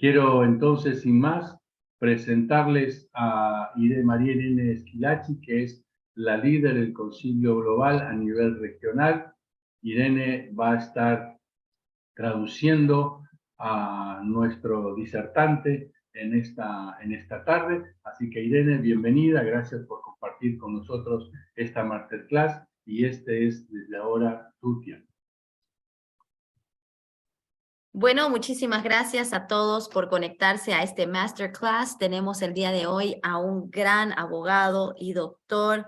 Quiero entonces, sin más, presentarles a María Irene Esquilachi, que es la líder del Concilio Global a nivel regional. Irene va a estar traduciendo a nuestro disertante en esta tarde. Así que Irene, bienvenida, gracias por compartir con nosotros esta masterclass y este es desde ahora tu tiempo. Bueno, muchísimas gracias a todos por conectarse a este masterclass. Tenemos el día de hoy a un gran abogado y doctor,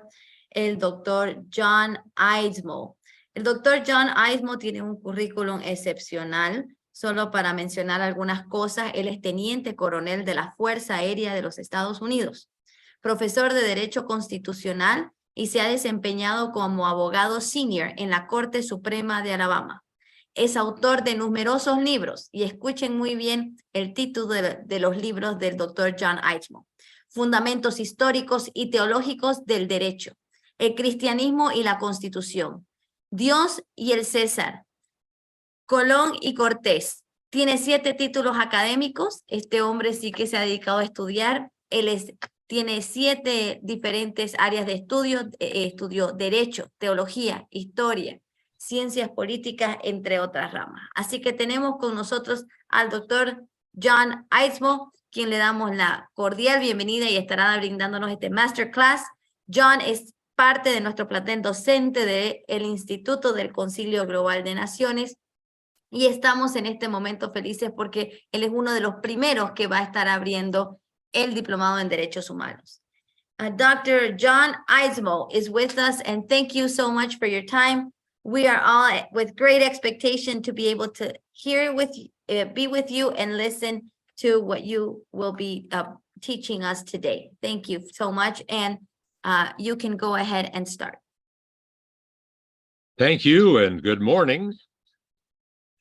el doctor John Eidsmoe. El doctor John Eidsmoe tiene un currículum excepcional. Solo para mencionar algunas cosas, él es teniente coronel de la Fuerza Aérea de los Estados Unidos, profesor de Derecho Constitucional y se ha desempeñado como abogado senior en la Corte Suprema de Alabama. Es autor de numerosos libros, y escuchen muy bien el título de los libros del doctor John Eidsmoe: Fundamentos históricos y teológicos del derecho, el cristianismo y la Constitución, Dios y el César, Colón y Cortés. Tiene 7 títulos académicos. Este hombre sí que se ha dedicado a estudiar. Tiene 7 diferentes áreas de estudio. Estudió derecho, teología, historia, ciencias políticas, entre otras ramas. Así que tenemos con nosotros al doctor John Eidsmoe, quien le damos la cordial bienvenida y estará brindándonos este masterclass. John es parte de nuestro plantel docente del Instituto del Concilio Global de Naciones y estamos en este momento felices porque él es uno de los primeros que va a estar abriendo el diplomado en Derechos Humanos. Dr. John Eidsmoe is with us, and thank you so much for your time. We are all with great expectation to be able to be with you and listen to what you will be teaching us today. Thank you so much, and you can go ahead and start. Thank you, and good morning.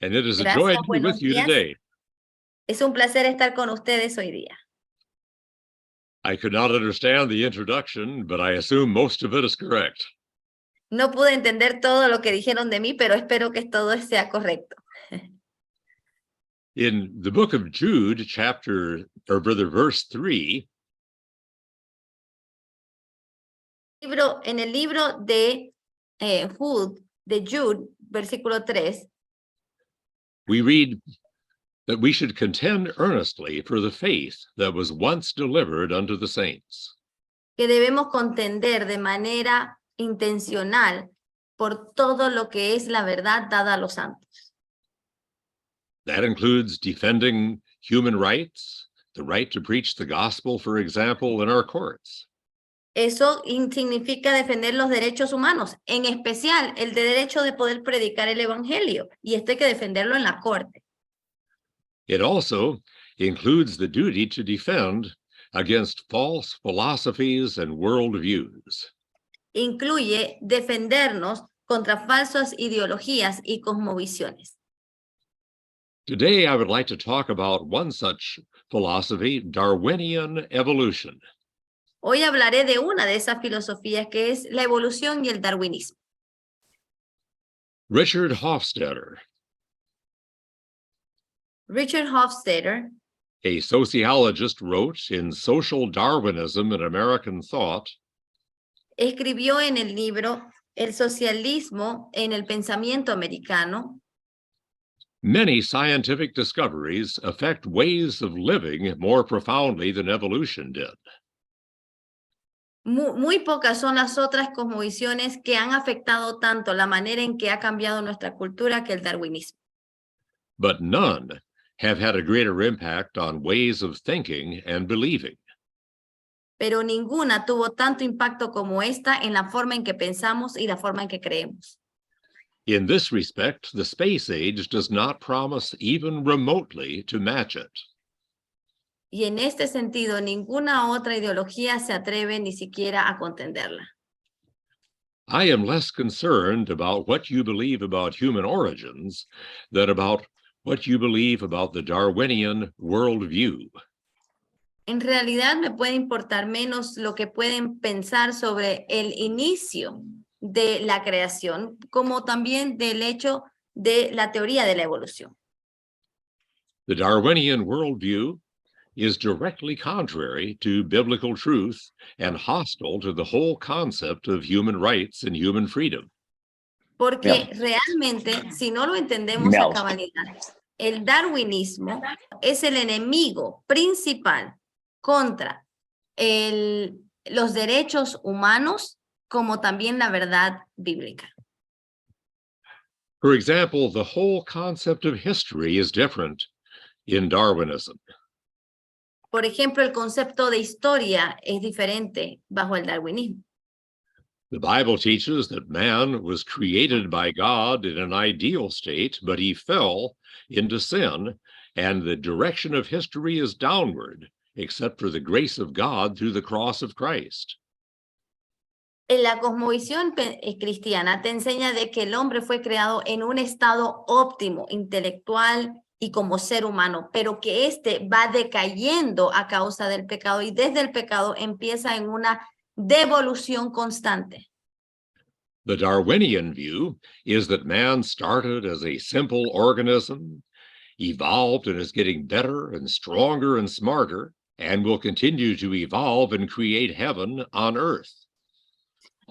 And it is a joy Gracias, to be with you today. Es un placer estar con ustedes hoy día. I could not understand the introduction, but I assume most of it is correct. No pude entender todo lo que dijeron de mí, pero espero que todo sea correcto. In the book of Jude, verse 3, En el libro de Jude, versículo 3, we read that we should contend earnestly for the faith that was once delivered unto the saints. que debemos contender de manera intencional por todo lo que es la verdad dada a los santos. That includes defending human rights, the right to preach the gospel, for example, in our courts. Eso significa defender los derechos humanos, en especial el derecho de poder predicar el evangelio, y esto hay que defenderlo en la corte. It also includes the duty to defend against false philosophies and worldviews. Incluye defendernos contra falsas ideologías y cosmovisiones. Today, I would like to talk about one such philosophy, Darwinian evolution. Hoy hablaré de una de esas filosofías, que es la evolución y el darwinismo. Richard Hofstadter, a sociologist, wrote in Social Darwinism and American Thought, escribió en el libro El socialismo en el pensamiento americano, many scientific discoveries affect ways of living more profoundly than evolution did. Muy pocas son las otras cosmovisiones que han afectado tanto la manera en que ha cambiado nuestra cultura que el darwinismo. But none have had a greater impact on ways of thinking and believing. Pero ninguna tuvo tanto impacto como esta en la forma en que pensamos y la forma en que creemos. In this respect, the space age does not promise even remotely to match it. Y en este sentido, ninguna otra ideología se atreve ni siquiera a contenderla. I am less concerned about what you believe about human origins than about what you believe about the Darwinian worldview. En realidad me puede importar menos lo que pueden pensar sobre el inicio de la creación, como también del hecho de la teoría de la evolución. The Darwinian worldview is directly contrary to biblical truth and hostile to the whole concept of human rights and human freedom. Porque realmente, si no lo entendemos a cabalidad, el darwinismo es el enemigo principal contra los derechos humanos, como también la verdad bíblica. For example, the whole concept of history is different in Darwinism. Por ejemplo, el concepto de historia es diferente bajo el darwinismo. The Bible teaches that man was created by God in an ideal state, but he fell into sin, and the direction of history is downward, except for the grace of God through the cross of Christ. En la cosmovisión cristiana te enseña de que el hombre fue creado en un estado óptimo, intelectual y como ser humano, pero que éste va decayendo a causa del pecado y desde el pecado empieza en una devolución constante. The Darwinian view is that man started as a simple organism, evolved and is getting better and stronger and smarter, and will continue to evolve and create heaven on earth.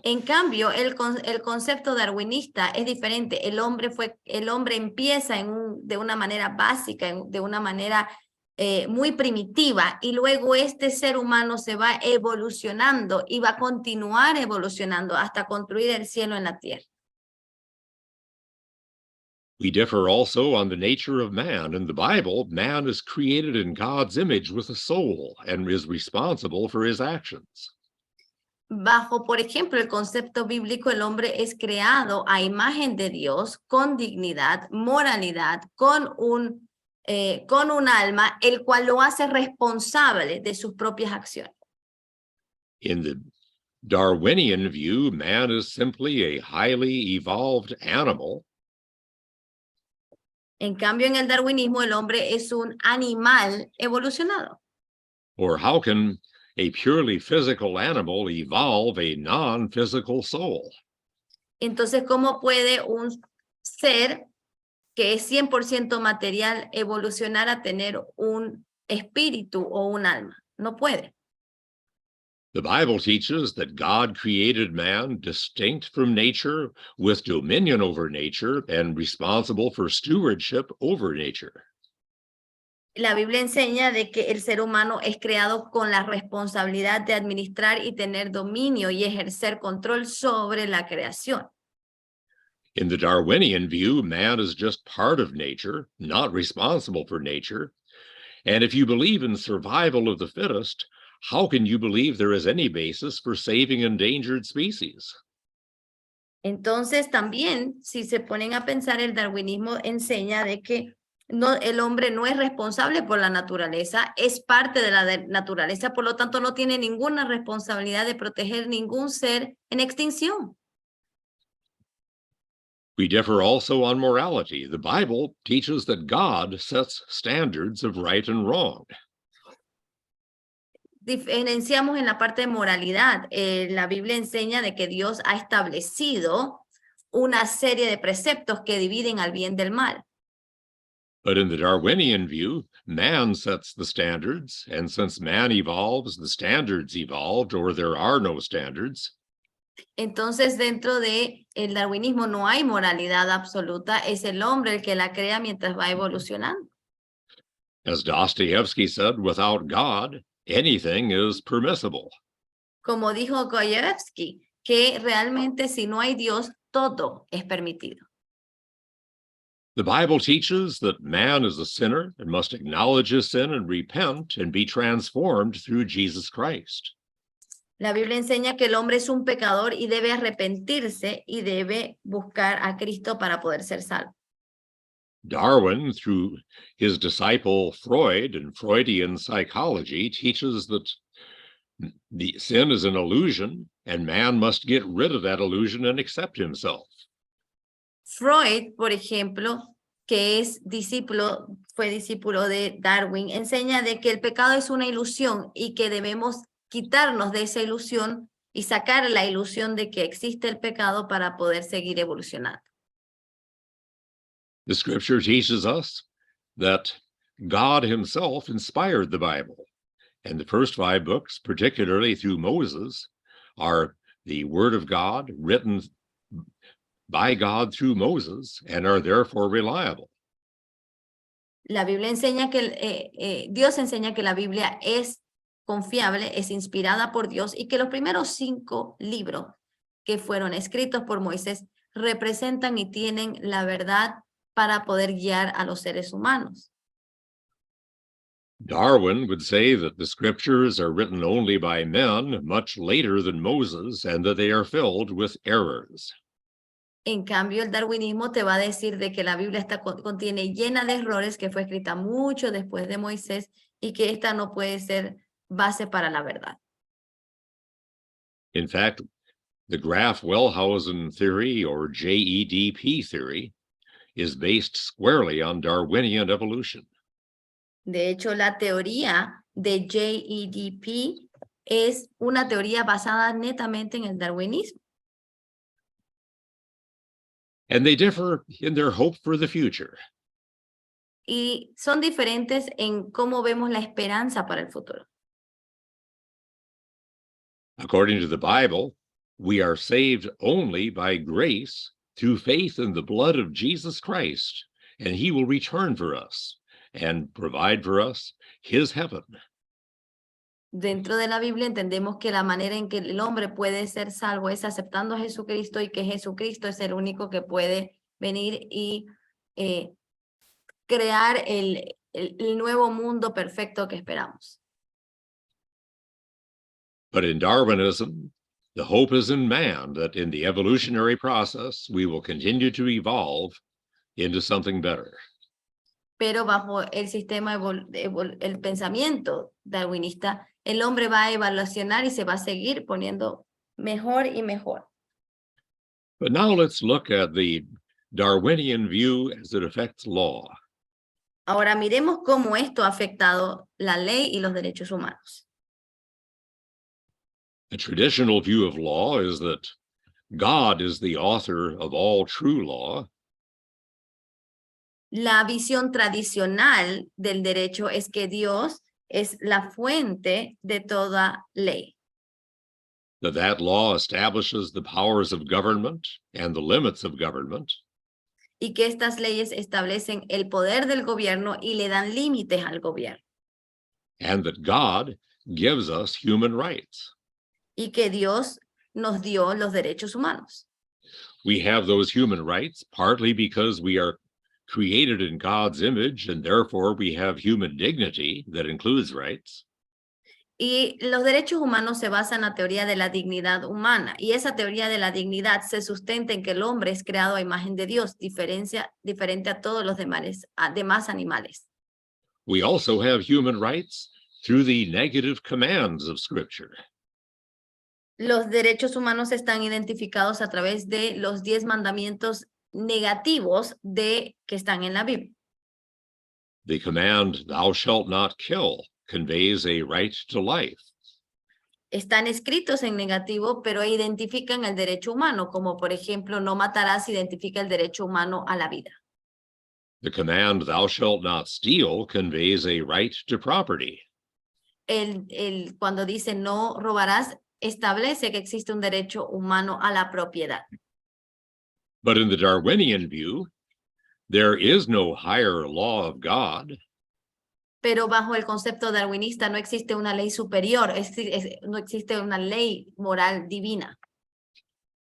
En cambio, el concepto darwinista es diferente. El hombre empieza de una manera básica, de una manera muy primitiva, y luego este ser humano se va evolucionando y va a continuar evolucionando hasta construir el cielo en la tierra. We differ also on the nature of man. In the Bible, man is created in God's image with a soul and is responsible for his actions. Bajo, por ejemplo, el concepto bíblico, el hombre es creado a imagen de Dios, con dignidad, moralidad, con un alma, el cual lo hace responsable de sus propias acciones. In the Darwinian view, man is simply a highly evolved animal. En cambio, en el darwinismo, el hombre es un animal evolucionado. Or how can a purely physical animal evolve a non-physical soul? Entonces, ¿cómo puede un ser que es 100% material evolucionar a tener un espíritu o un alma? No puede. The Bible teaches that God created man distinct from nature, with dominion over nature, and responsible for stewardship over nature. La Biblia enseña de que el ser humano es creado con la responsabilidad de administrar y tener dominio y ejercer control sobre la creación. In the Darwinian view, man is just part of nature, not responsible for nature. And if you believe in survival of the fittest, how can you believe there is any basis for saving endangered species? Entonces también, si se ponen a pensar, el darwinismo enseña de que el hombre no es responsable por la naturaleza, es parte de la naturaleza, por lo tanto no tiene ninguna responsabilidad de proteger ningún ser en extinción. We differ also on morality. The Bible teaches that God sets standards of right and wrong. Diferenciamos en la parte de moralidad. La Biblia enseña de que Dios ha establecido una serie de preceptos que dividen al bien del mal. But in the Darwinian view, man sets the standards, and since man evolves, the standards evolved, or there are no standards. Entonces, dentro de el darwinismo no hay moralidad absoluta, es el hombre el que la crea mientras va evolucionando. As Dostoevsky said, without God, anything is permissible. Como dijo Dostoevsky, que realmente si no hay Dios, todo es permitido. The Bible teaches that man is a sinner and must acknowledge his sin and repent and be transformed through Jesus Christ. La Biblia enseña que el hombre es un pecador y debe arrepentirse y debe buscar a Cristo para poder ser salvo. Darwin, through his disciple Freud and Freudian psychology, teaches that the sin is an illusion and man must get rid of that illusion and accept himself. Freud, por ejemplo, que fue discípulo de Darwin, enseña de que el pecado es una ilusión y que debemos quitarnos de esa ilusión y sacar la ilusión de que existe el pecado para poder seguir evolucionando. The scripture teaches us that God himself inspired the Bible, and the first 5 books, particularly through Moses, are the Word of God written by God through Moses and are therefore reliable. La Biblia enseña que Dios enseña que la Biblia es confiable, es inspirada por Dios y que los primeros 5 libros que fueron escritos por Moisés representan y tienen la verdad para poder guiar a los seres humanos. Darwin would say that the scriptures are written only by men much later than Moses and that they are filled with errors. En cambio, el darwinismo te va a decir de que la Biblia contiene llena de errores, que fue escrita mucho después de Moisés y que esta no puede ser base para la verdad. In fact, the Graff-Wellhausen theory, or JEDP theory, is based squarely on Darwinian evolution. De hecho, la teoría de JEDP es una teoría basada netamente en el darwinismo. And they differ in their hope for the future. Y son diferentes en cómo vemos la esperanza para el futuro. According to the Bible, we are saved only by grace through faith in the blood of Jesus Christ, and he will return for us and provide for us his heaven. Dentro de la Biblia entendemos que la manera en que el hombre puede ser salvo es aceptando a Jesucristo y que Jesucristo es el único que puede venir y crear el nuevo mundo perfecto que esperamos. But in Darwinism, the hope is in man that in the evolutionary process, we will continue to evolve into something better. Pero bajo el sistema, el pensamiento darwinista, el hombre va a evolucionar y se va a seguir poniendo mejor y mejor. But now let's look at the Darwinian view as it affects law. Ahora miremos cómo esto ha afectado la ley y los derechos humanos. A traditional view of law is that God is the author of all true law. La visión tradicional del derecho es que Dios es la fuente de toda ley. That law establishes the powers of government and the limits of government. Y que estas leyes establecen el poder del gobierno y le dan límites al gobierno. And that God gives us human rights. Y que Dios nos dio los derechos humanos. We have those human rights partly because we are created in God's image, and therefore we have human dignity that includes rights. Y los derechos humanos se basan en la teoría de la dignidad humana, y esa teoría de la dignidad se sustenta en que el hombre es creado a imagen de Dios, diferente a todos los demás animales. We also have human rights through the negative commands of Scripture. Los derechos humanos están identificados a través de los 10 mandamientos negativos que están en la Biblia. The command, "Thou shalt not kill," conveys a right to life. Están escritos en negativo, pero identifican el derecho humano, como por ejemplo, no matarás, identifica el derecho humano a la vida. The command, "Thou shalt not steal," conveys a right to property. Cuando dice no robarás, establece que existe un derecho humano a la propiedad. But in the Darwinian view, there is no higher law of God. Pero bajo el concepto darwinista no existe una ley superior, no existe una ley moral divina.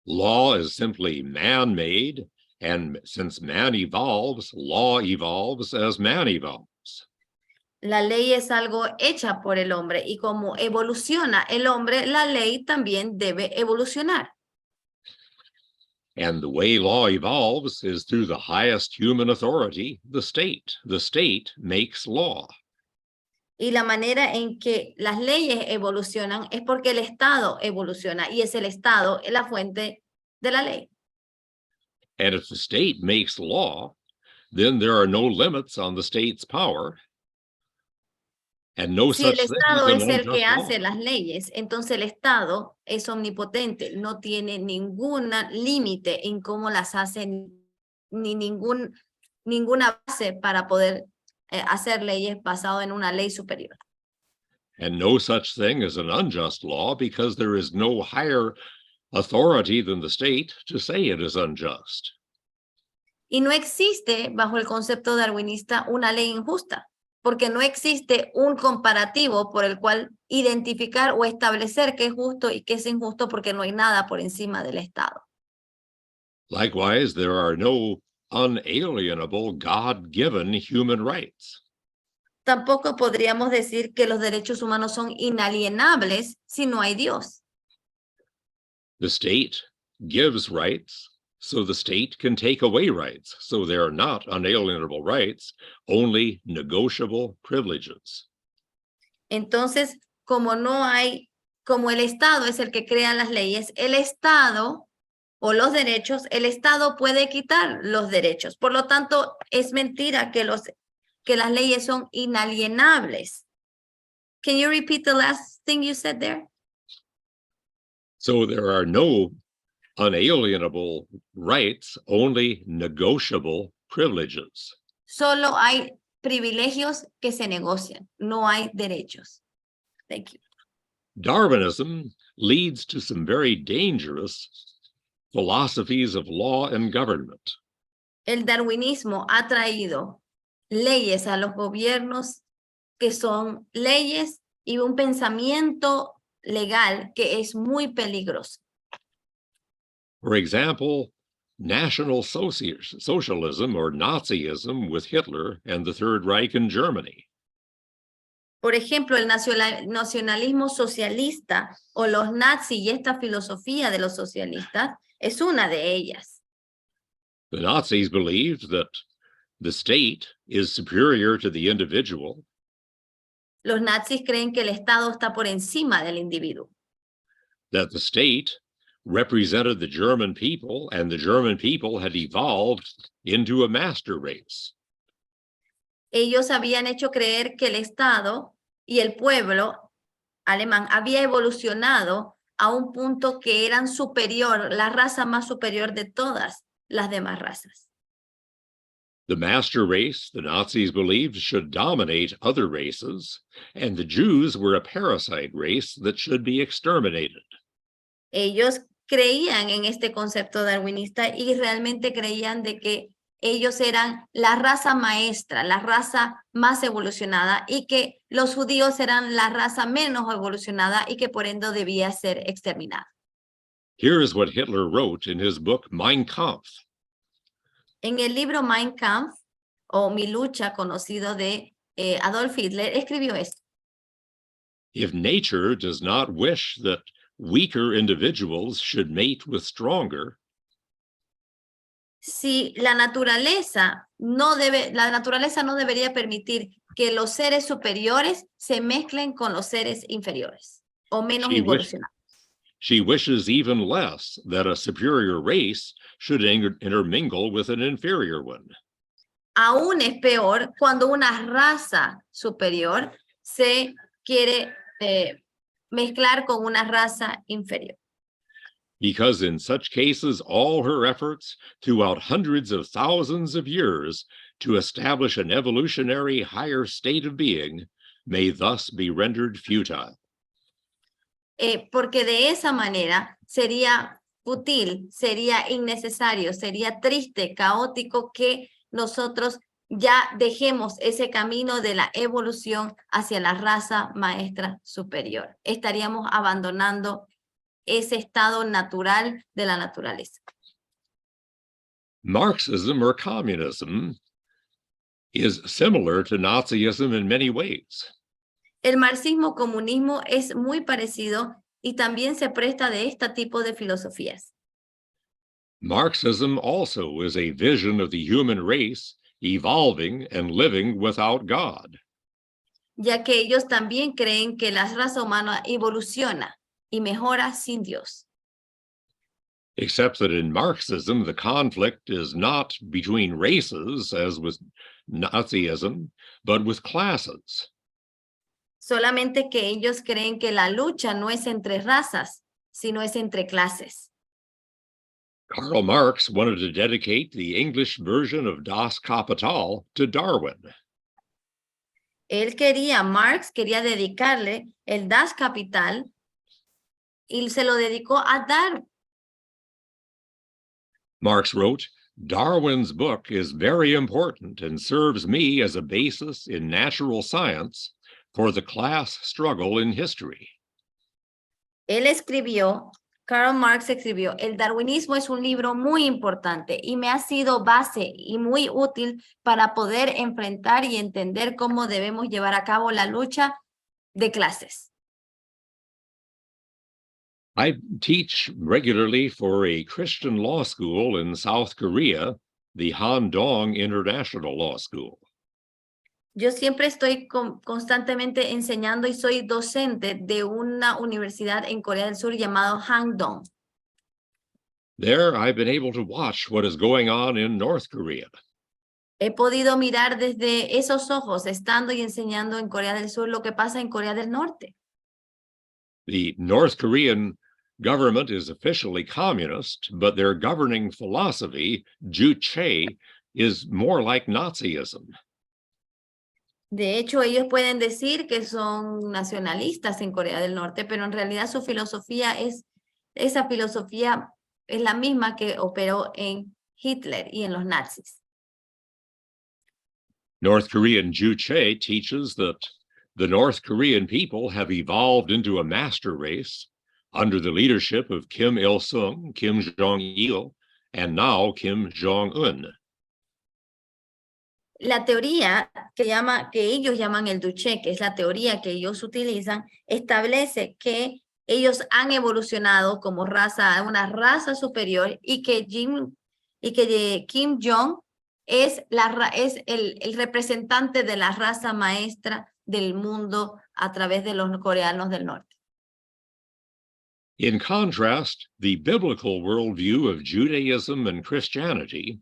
Law is simply man-made, and since man evolves, law evolves as man evolves. La ley es algo hecha por el hombre y como evoluciona el hombre, la ley también debe evolucionar. And the way law evolves is through the highest human authority, the state. The state makes law. Y la manera en que las leyes evolucionan es porque el Estado evoluciona y es el Estado la fuente de la ley. And if the state makes law, then there are no limits on the state's power. And no Si el such thing Estado as es an el que unjust law. hace las leyes, entonces el Estado es omnipotente, no tiene ningún límite en cómo las hace, ni ninguna base para poder hacer leyes basado en una ley superior. And no such thing as an unjust law, because there is no higher authority than the state to say it is unjust. Y no existe, bajo el concepto darwinista, una ley injusta, porque no existe un comparativo por el cual identificar o establecer qué es justo y qué es injusto, porque no hay nada por encima del Estado. Likewise, there are no unalienable God-given human rights. Tampoco podríamos decir que los derechos humanos son inalienables si no hay Dios. The state gives rights, so the state can take away rights. So they are not unalienable rights, only negotiable privileges. Entonces, como el Estado es el que crea las leyes, el Estado o los derechos, el Estado puede quitar los derechos. Por lo tanto, es mentira que las leyes son inalienables. Can you repeat the last thing you said there? So there are no unalienable rights, only negotiable privileges. Solo hay privilegios que se negocian, no hay derechos. Thank you. Darwinism leads to some very dangerous philosophies of law and government. El darwinismo ha traído leyes a los gobiernos que son leyes y un pensamiento legal que es muy peligroso. For example, National Socialism or Nazism with Hitler and the Third Reich in Germany. Por ejemplo, el nacionalismo socialista o los nazis y esta filosofía de los socialistas es una de ellas. The Nazis believed that the state is superior to the individual. Los nazis creen que el Estado está por encima del individuo. That the state represented the German people, and the German people had evolved into a master race. Ellos habían hecho creer que el Estado y el pueblo alemán había evolucionado a un punto que eran superior, la raza más superior de todas las demás razas. The master race, the Nazis believed, should dominate other races, and the Jews were a parasite race that should be exterminated. Ellos creían en este concepto darwinista y realmente creían de que ellos eran la raza maestra, la raza más evolucionada, y que los judíos eran la raza menos evolucionada y que por ende debía ser exterminada. Here is what Hitler wrote in his book Mein Kampf. En el libro Mein Kampf, o Mi lucha, conocido de Adolf Hitler, escribió esto. If nature does not wish that weaker individuals should mate with stronger, si la naturaleza no debería permitir que los seres superiores se mezclen con los seres inferiores o menos evolucionados. She wishes even less that a superior race should intermingle with an inferior one. Aún es peor cuando una raza superior se quiere mezclar con una raza inferior. Because in such cases, all her efforts throughout hundreds of thousands of years to establish an evolutionary higher state of being may thus be rendered futile. Porque de esa manera sería fútil, sería innecesario, sería triste, caótico que nosotros ya dejemos ese camino de la evolución hacia la raza maestra superior. Estaríamos abandonando ese estado natural de la naturaleza. Marxism or communism is similar to Nazism in many ways. El marxismo-comunismo es muy parecido y también se presta de este tipo de filosofías. Marxism also is a vision of the human race evolving and living without God. Ya que ellos también creen que la raza humana evoluciona y mejora sin Dios. Except that in Marxism, the conflict is not between races, as with Nazism, but with classes. Solamente que ellos creen que la lucha no es entre razas, sino es entre clases. Karl Marx wanted to dedicate the English version of Das Kapital to Darwin. Marx quería dedicarle el Das Kapital y se lo dedicó a Darwin. Marx wrote, Darwin's book is very important and serves me as a basis in natural science for the class struggle in history. Karl Marx escribió, el darwinismo es un libro muy importante y me ha sido base y muy útil para poder enfrentar y entender cómo debemos llevar a cabo la lucha de clases. I teach regularly for a Christian law school in South Korea, the Handong International Law School. Yo siempre estoy constantemente enseñando y soy docente de una universidad en Corea del Sur llamado Handong. There, I've been able to watch what is going on in North Korea. He podido mirar desde esos ojos, estando y enseñando en Corea del Sur, lo que pasa en Corea del Norte. The North Korean government is officially communist, but their governing philosophy, Juche, is more like Nazism. De hecho, ellos pueden decir que son nacionalistas en Corea del Norte, pero en realidad su filosofía esa filosofía es la misma que operó en Hitler y en los nazis. North Korean Juche teaches that the North Korean people have evolved into a master race under the leadership of Kim Il-sung, Kim Jong-il, and now Kim Jong-un. La teoría que ellos llaman el Juche, que es la teoría que ellos utilizan, establece que ellos han evolucionado como una raza superior y que Kim Jong es el representante de la raza maestra del mundo a través de los coreanos del norte. In contrast, the biblical worldview of Judaism and Christianity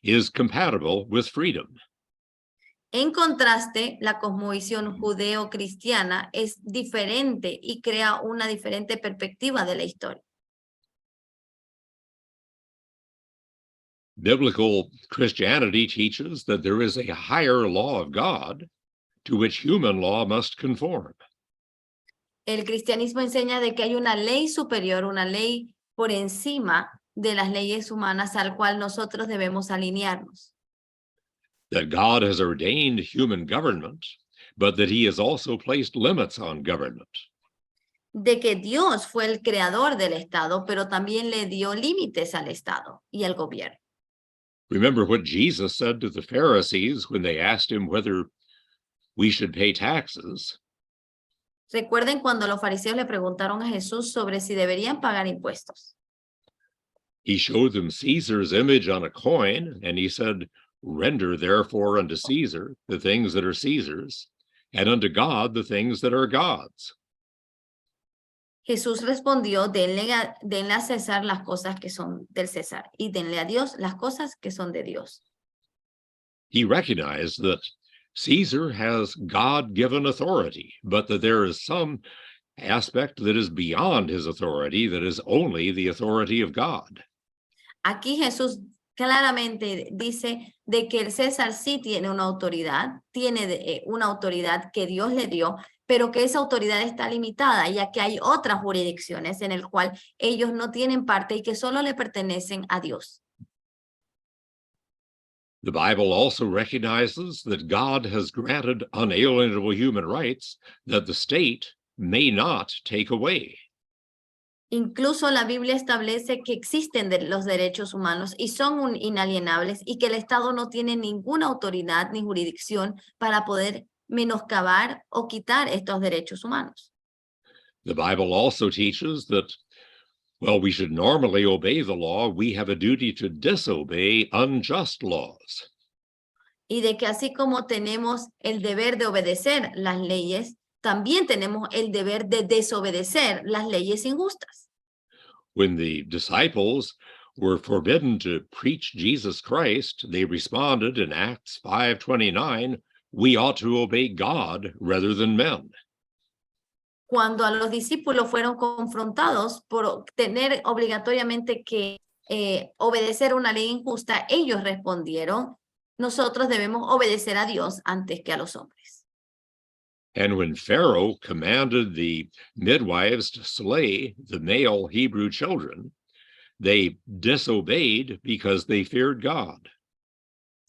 is compatible with freedom. En contraste, la cosmovisión judeo-cristiana es diferente y crea una diferente perspectiva de la historia. Biblical Christianity teaches that there is a higher law of God to which human law must conform. El cristianismo enseña de que hay una ley superior, una ley por encima de las leyes humanas al cual nosotros debemos alinearnos. That God has ordained human government, but that he has also placed limits on government. De que Dios fue el creador del Estado, pero también le dio límites al Estado y al gobierno. Remember what Jesus said to the Pharisees when they asked him whether we should pay taxes. Recuerden cuando los fariseos le preguntaron a Jesús sobre si deberían pagar impuestos. He showed them Caesar's image on a coin, and he said, render therefore unto Caesar the things that are Caesar's, and unto God the things that are God's. Jesús respondió, denle a César las cosas que son del César y denle a Dios las cosas que son de Dios. He recognized that Caesar has God-given authority, but that there is some aspect that is beyond his authority, that is only the authority of God. Aquí Jesús claramente dice de que el César sí tiene una autoridad que Dios le dio, pero que esa autoridad está limitada, ya que hay otras jurisdicciones en el cual ellos no tienen parte y que solo le pertenecen a Dios. The Bible also recognizes that God has granted unalienable human rights that the state may not take away. Incluso la Biblia establece que existen los derechos humanos y son inalienables y que el Estado no tiene ninguna autoridad ni jurisdicción para poder menoscabar o quitar estos derechos humanos. The Bible also teaches that, well, we should normally obey the law. We have a duty to disobey unjust laws. Y de que así como tenemos el deber de obedecer las leyes, también tenemos el deber de desobedecer las leyes injustas. When the disciples were forbidden to preach Jesus Christ, they responded in Acts 5:29, we ought to obey God rather than men. Cuando a los discípulos fueron confrontados por tener obligatoriamente que obedecer una ley injusta, ellos respondieron, nosotros debemos obedecer a Dios antes que a los hombres. And when Pharaoh commanded the midwives to slay the male Hebrew children, they disobeyed because they feared God.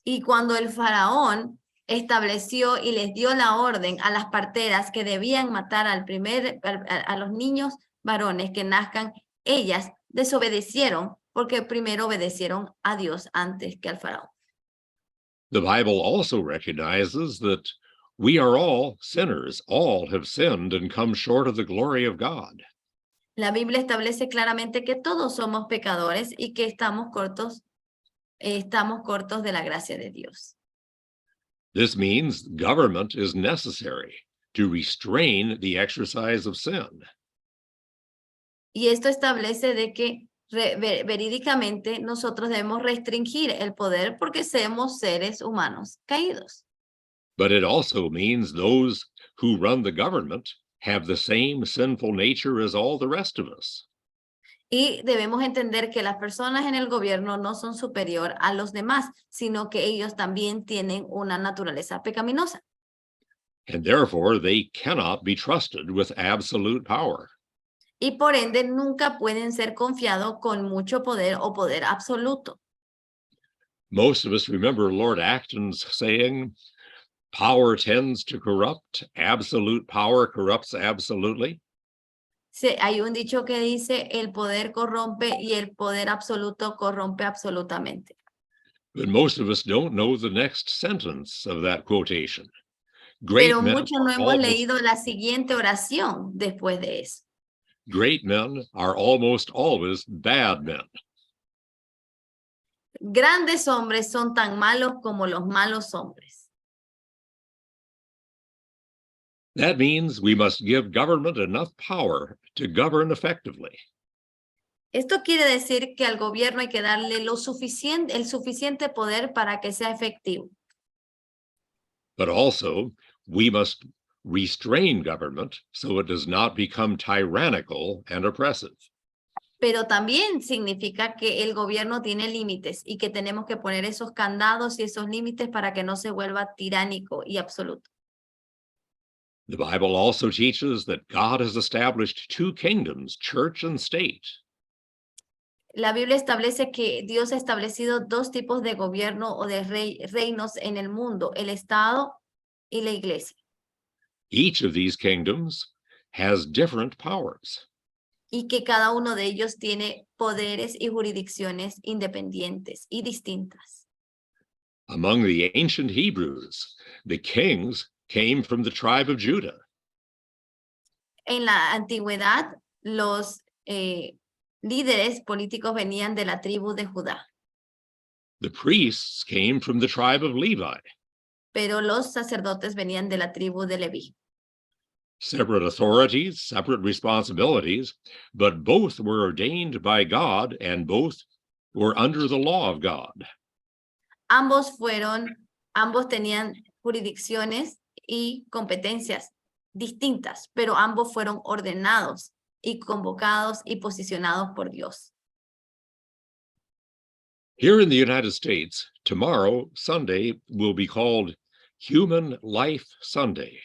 Y cuando el faraón estableció y les dio la orden a las parteras que debían matar a los niños varones que nazcan, ellas desobedecieron porque primero obedecieron a Dios antes que al faraón. The Bible also recognizes that we are all sinners. All have sinned and come short of the glory of God. La Biblia establece claramente que todos somos pecadores y que estamos cortos de la gracia de Dios. This means government is necessary to restrain the exercise of sin. Y esto establece de que verídicamente nosotros debemos restringir el poder porque somos seres humanos caídos. But it also means those who run the government have the same sinful nature as all the rest of us. Y debemos entender que las personas en el gobierno no son superior a los demás, sino que ellos también tienen una naturaleza pecaminosa. And therefore they cannot be trusted with absolute power. Y por ende nunca pueden ser confiados con mucho poder o poder absoluto. Most of us remember Lord Acton's saying, power tends to corrupt, absolute power corrupts absolutely. Sí, hay un dicho que dice, el poder corrompe y el poder absoluto corrompe absolutamente. But most of us don't know the next sentence of that quotation. Great Pero men muchos no are hemos almost- leído la siguiente oración después de eso. Great men are almost always bad men. Grandes hombres son tan malos como los malos hombres. That means we must give government enough power to govern effectively. Esto quiere decir que al gobierno hay que darle el suficiente poder para que sea efectivo. But also, we must restrain government so it does not become tyrannical and oppressive. Pero también significa que el gobierno tiene límites y que tenemos que poner esos candados y esos límites para que no se vuelva tiránico y absoluto. The Bible also teaches that God has established two kingdoms, church and state. La Biblia establece que Dios ha establecido dos tipos de gobierno o de reinos en el mundo, el Estado y la Iglesia. Each of these kingdoms has different powers. Y que cada uno de ellos tiene poderes y jurisdicciones independientes y distintas. Among the ancient Hebrews, the kings came from the tribe of Judah. En la antigüedad, los líderes políticos venían de la tribu de Judá, The priests came from the tribe of Levi. pero los sacerdotes venían de la tribu de Leví. Separate authorities, separate responsibilities, but both were ordained by God and both were under the law of God. Ambos tenían jurisdicciones y competencias distintas, pero ambos fueron ordenados y convocados y posicionados por Dios. Here in the United States, tomorrow, Sunday, will be called Human Life Sunday.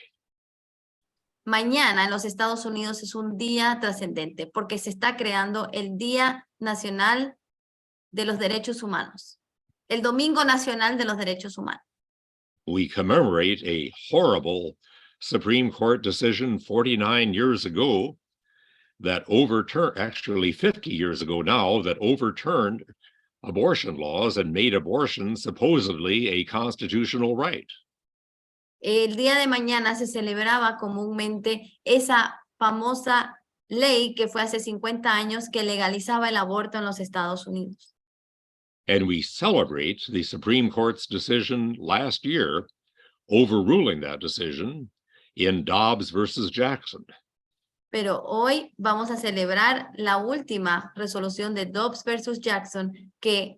Mañana en los Estados Unidos es un día trascendente porque se está creando el Día Nacional de los Derechos Humanos, el Domingo Nacional de los Derechos Humanos. We commemorate a horrible Supreme Court decision 49 years ago that overturned, actually 50 years ago now, that overturned abortion laws and made abortion supposedly a constitutional right. El día de mañana se celebraba comúnmente esa famosa ley que fue hace 50 años que legalizaba el aborto en los Estados Unidos. And we celebrate the Supreme Court's decision last year overruling that decision in Dobbs versus Jackson. Pero hoy vamos a celebrar la última resolución de Dobbs versus Jackson que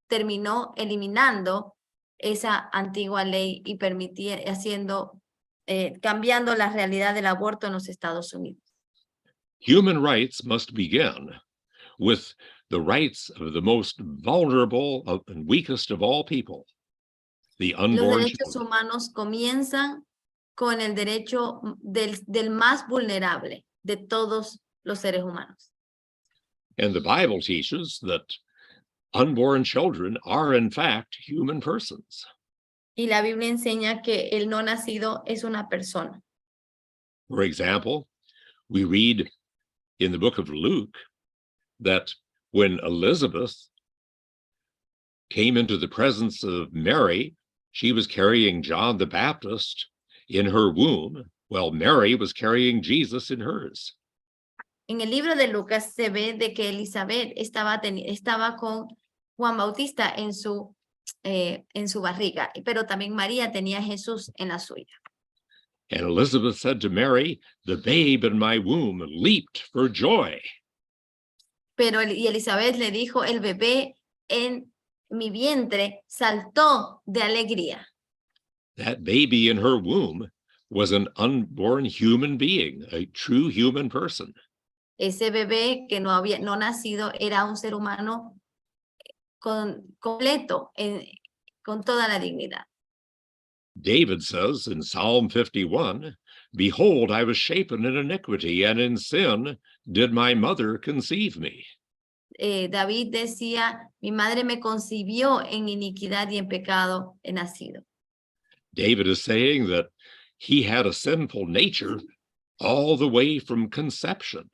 terminó eliminando esa antigua ley y cambiando la realidad del aborto en los Estados Unidos. Human rights must begin with the rights of the most vulnerable and weakest of all people, the Los unborn derechos children. humanos comienzan con el derecho del más vulnerable de todos los seres humanos. And the Bible teaches that unborn children are, in fact, human persons. Y la Biblia enseña que el no nacido es una persona. For example, we read in the book of Luke that when Elizabeth came into the presence of Mary, she was carrying John the Baptist in her womb, while Mary was carrying Jesus in hers. En el libro de Lucas se ve de que Elizabeth estaba con Juan Bautista en su barriga, pero también María tenía a Jesús en la suya. And Elizabeth said to Mary, "The babe in my womb leaped for joy." Y Elizabeth le dijo, el bebé en mi vientre saltó de alegría. That baby in her womb was an unborn human being, a true human person. Ese bebé que no nacido era un ser humano completo, con toda la dignidad. David says in Psalm 51, "Behold, I was shapen in iniquity, and in sin did my mother conceive me." David decía, mi madre me concibió en iniquidad y en pecado he nacido. David is saying that he had a sinful nature all the way from conception.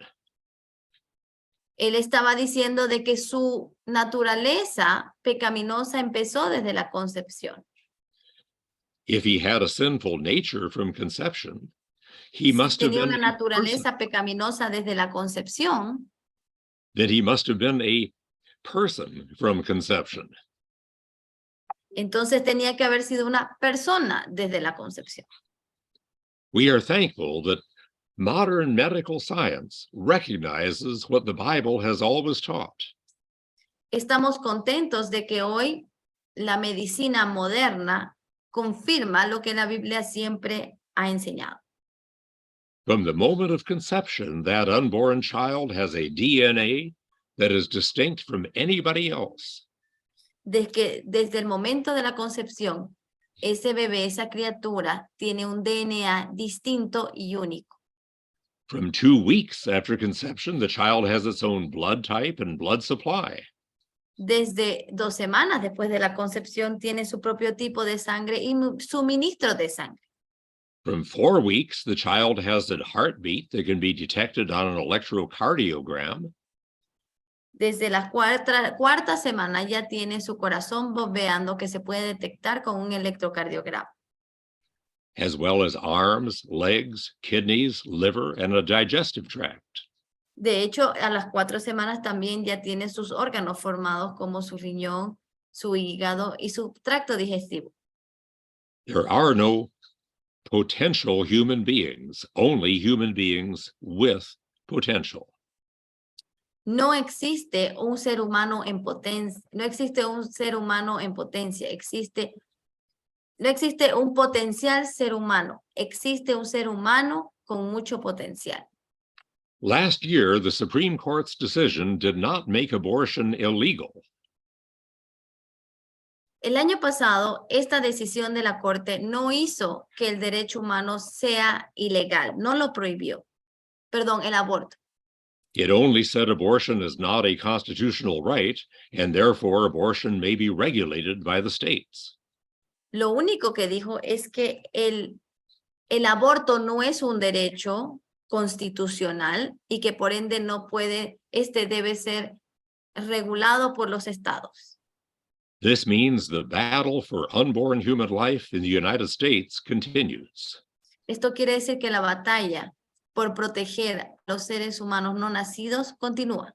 Él estaba diciendo de que su naturaleza pecaminosa empezó desde la concepción. If he had a sinful nature from conception, he must have Tenía been una a naturaleza person. pecaminosa desde la concepción. That he must have been a person from conception. Entonces tenía que haber sido una persona desde la concepción. We are thankful that modern medical science recognizes what the Bible has always taught. Estamos contentos de que hoy la medicina moderna confirma lo que la Biblia siempre ha enseñado. From the moment of conception, that unborn child has a DNA that is distinct from anybody else. Desde el momento de la concepción, ese bebé, esa criatura, tiene un DNA distinto y único. From 2 weeks after conception, the child has its own blood type and blood supply. Desde 2 semanas después de la concepción, tiene su propio tipo de sangre y suministro de sangre. From 4 weeks, the child has a heartbeat that can be detected on an electrocardiogram. Desde la cuarta semana ya tiene su corazón bombeando que se puede detectar con un electrocardiograma. As well as arms, legs, kidneys, liver, and a digestive tract. De hecho, a las 4 semanas también ya tiene sus órganos formados como su riñón, su hígado y su tracto digestivo. There are no potential human beings, only human beings with potential. No existe un ser humano en potencia, no existe un ser humano en potencia, no existe un potencial ser humano, existe un ser humano con mucho potencial. Last year, the Supreme Court's decision did not make abortion illegal. El año pasado, esta decisión de la Corte no hizo que el derecho humano sea ilegal, no lo prohibió. Perdón, el aborto. It only said abortion is not a constitutional right, and therefore abortion may be regulated by the states. Lo único que dijo es que el aborto no es un derecho constitucional y que por ende no puede, debe ser regulado por los estados. This means the battle for unborn human life in the United States continues. Esto quiere decir que la batalla por proteger a los seres humanos no nacidos continúa.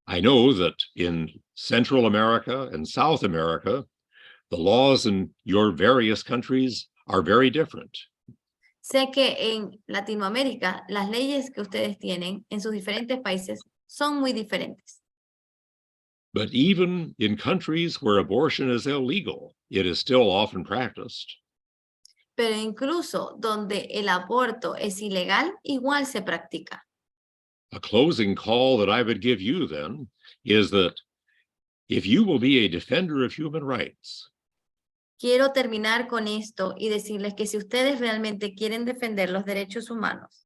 I know that in Central America and South America, the laws in your various countries are very different. Sé que en Latinoamérica las leyes que ustedes tienen en sus diferentes países son muy diferentes. But even in countries where abortion is illegal, it is still often practiced. Pero incluso donde el aborto es ilegal, igual se practica. A closing call that I would give you then is that if you will be a defender of human rights, quiero terminar con esto y decirles que si ustedes realmente quieren defender los derechos humanos,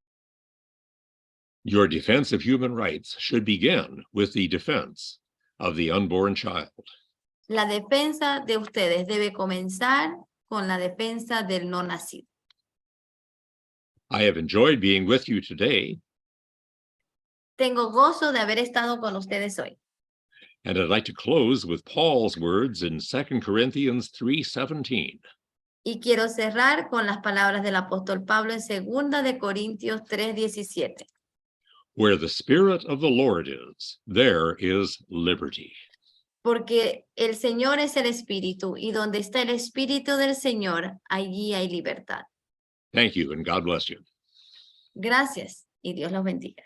Your defense of human rights should begin with the defense of the unborn child. la defensa de ustedes debe comenzar con la defensa del no nacido. I have enjoyed being with you today, Tengo gozo de haber estado con ustedes hoy. and I'd like to close with Paul's words in 2 Corinthians 3:17. Y quiero cerrar con las palabras del apóstol Pablo en 2 de Corintios 3:17. Where the Spirit of the Lord is, there is liberty. Porque el Señor es el Espíritu, y donde está el Espíritu del Señor, allí hay libertad. Thank you, and God bless you. Gracias, y Dios los bendiga.